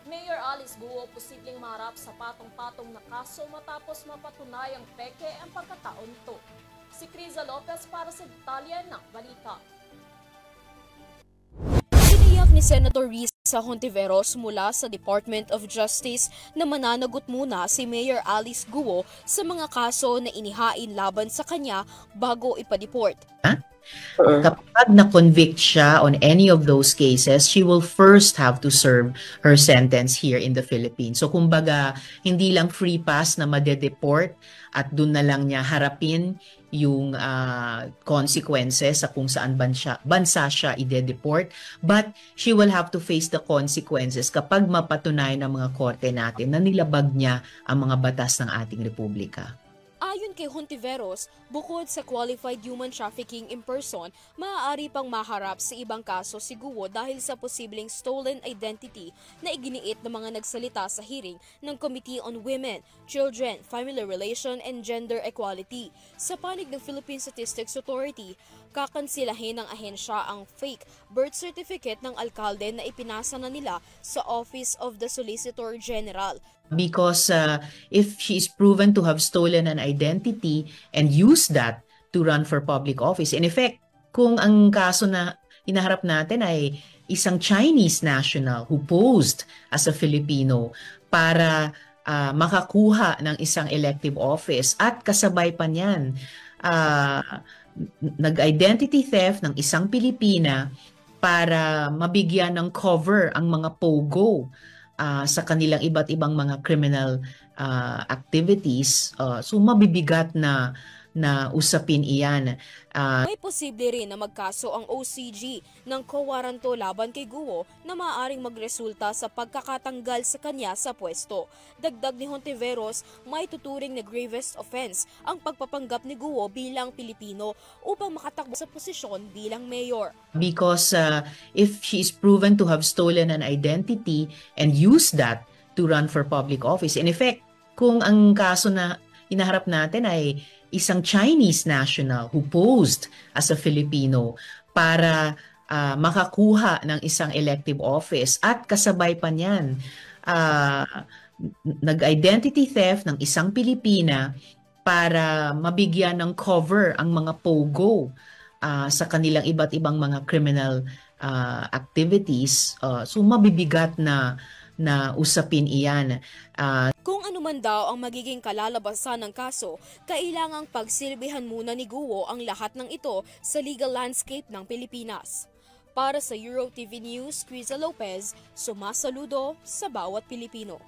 Mayor Alice Guo posibleng maharap sa patong-patong na kaso matapos mapatunayang peke ang pagkataon to. Si Criza Lopez para sa detalye ng balita. Tiniyak ni Senator Risa Hontiveros mula sa Department of Justice na mananagot muna si Mayor Alice Guo sa mga kaso na inihain laban sa kanya bago ipadeport. Kapag na-convict siya on any of those cases, she will first have to serve her sentence here in the Philippines. So kumbaga, hindi lang free pass na madedeport at dun na lang niya harapin yung consequences sa kung saan bansa siya ide-deport, but she will have to face the consequences kapag mapatunayan ng mga korte natin na nilabag niya ang mga batas ng ating republika. Ayon kay Hontiveros, bukod sa qualified human trafficking in person, maaari pang maharap sa ibang kaso si Guo dahil sa posibleng stolen identity na iginiit ng mga nagsalita sa hearing ng Committee on Women, Children, Family Relation and Gender Equality. Sa panig ng Philippine Statistics Authority, kakansilahin ng ahensya ang fake birth certificate ng alkalde na ipinasa na nila sa Office of the Solicitor General. Because if she is proven to have stolen an identity and used that to run for public office, in effect, kung ang kaso na inaharap natin ay isang Chinese national who posed as a Filipino para makakuha ng isang elective office at kasabay pa niyan, nag-identity theft ng isang Pilipina para mabigyan ng cover ang mga pogo sa kanilang iba't ibang mga criminal activities, so mabibigat na usapin iyan. May posible rin na magkaso ang OCG ng kowaranto laban kay Guo na maaaring magresulta sa pagkakatanggal sa kanya sa pwesto. Dagdag ni Hontiveros, may tuturing na gravest offense ang pagpapanggap ni Guo bilang Pilipino upang makatakbo sa posisyon bilang mayor. Because if she is proven to have stolen an identity and used that to run for public office, in effect, kung ang kaso na inaharap natin ay isang Chinese national who posed as a Filipino para makakuha ng isang elective office at kasabay pa niyan, nag-identity theft ng isang Pilipina para mabigyan ng cover ang mga pogo sa kanilang iba't ibang mga criminal activities, so mabibigat na usapin iyan. Kung ano man daw ang magiging kalalabasan ng kaso, kailangang pagsilbihan muna ni Guo ang lahat ng ito sa legal landscape ng Pilipinas. Para sa EuroTV News, Criza Lopez, sumasaludo sa bawat Pilipino.